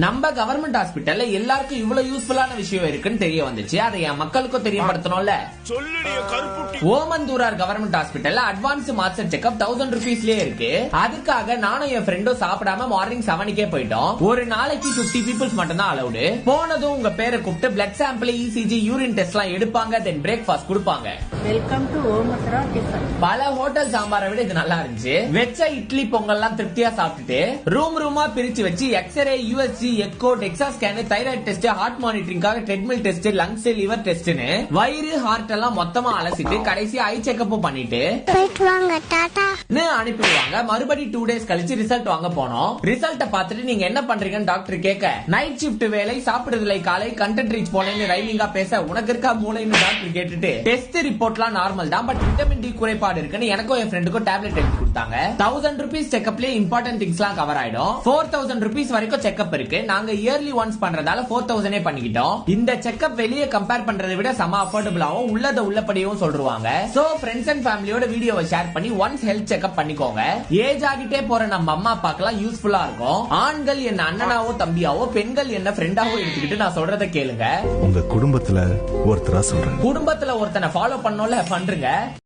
நம்ம கவர்மெண்ட் ஹாஸ்பிட்டல்ல எல்லாருக்கும் இவ்வளவு யூஸ்ஃபுல்லான விஷயம் இருக்குன்னு தெரிய வந்துச்சு. அதை என் மக்களுக்கும் தெரியப்படுத்தணும்ல. ஓமந்தூரார் கவர்மெண்ட் ஹாஸ்பிட்டல்ல அட்வான்ஸ் மாஸ்டர் செக்அப் 1000 rupeesலயே இருக்கு. அதுக்காக நானும் என் ஃப்ரெண்டும் சாப்பிடாம மார்னிங் 7க்கே போயிட்டோம். ஒரு நாளைக்கு 50 பீப்புள்ஸ் மட்டும் தான் அலௌடு. போனதும் உங்க பேரை கூப்பிட்டு blood sample, ECG, urine test எல்லாம் எடுப்பாங்க. தென் பிரேக்ஃபாஸ்ட் கொடுப்பாங்க. Welcome to Omandurar tiffin. பல ஹோட்டல் சாம்பாரை விட இது நல்லா இருந்துச்சு. வெச்ச இட்லி பொங்கல் எல்லாம் திருப்தியா சாப்பிட்டுட்டு ரூமா பிரிச்சு வச்சு x-ray, USG, echo, DEXA scan, thyroid test, heart மானிட்டரிங்காக ட்ரெட்மில் டெஸ்ட், லங்ஸ், லிவர் டெஸ்ட்னு வயிறு, ஹார்ட் எல்லாம் மொத்தமா அலசிட்டு கடைசி ஐ செக்அப் பண்ணிட்டு அனுப்பிடுவாங்க. மறுபடி 2 days கழிச்சு ரிசல்ட் வாங்க போனோம். ரிசல்ட்ட பாத்துட்டு நீங்க என்ன பண்றீங்கன்னு டாக்டர் கேட்க, நைட் ஷிப்ட் வேலை, சாப்பிடுறதுலை காலை, கண்டென்ட் ரீச் போனேன்னு ரைமிங்கா பேச, உனக்கு இருக்கா மூளைன்னு டாக்டர் கேட்டுட்டு டெஸ்ட் ரிப்போர்ட்லாம் நார்மல் தான், பட் விட்டமின் டி குறைபாடு இருக்குன்னு எனக்கும் என் ஃப்ரெண்டுக்கும் டேப்லெட் எழுதி கொடுத்தாங்க. 1000 rupees செக்அப்லயே இம்பார்ட்டன்ட் திங்ஸ் எல்லாம் கவர் ஆயிடும். 4000 rupees வரைக்கும் செக்அப் இருக்கு. நாங்க இயர்லி ஒன்ஸ் பண்றதால 4000 பண்ணிக்கிட்டோம். இந்த செக்அப் வெளியே கம்பேர் பண்றதை விட சம அஃபோர்டபிளாவும் உள்ளத உள்ளபடியும் சொல்றாங்க. சோ ஃப்ரெண்ட்ஸ் அண்ட் ஃபேமிலியோட வீடியோவை ஷேர் பண்ணி ஒன்ஸ் ஹெல்த் செக்அப் பண்ணிக்கோங்க. ஏஜ் ஆகிட்டே போற நம்ம அம்மா அப்பாக்கெல்லாம் யூஸ்ஃபுல்லா இருக்கும். ஆண்கள் என்ன அண்ணனாவோ தம்பியாவோ, பெண்கள் என்ன ஃப்ரெண்டாவோ எடுத்துக்கிட்டு நான் சொல்றதை கேளுங்க. உங்க குடும்பத்துல ஒருத்தரா சொல்றேன். குடும்பத்துல ஒருத்தனை ஃபாலோ பண்ணோம்ல, பண்றீங்க.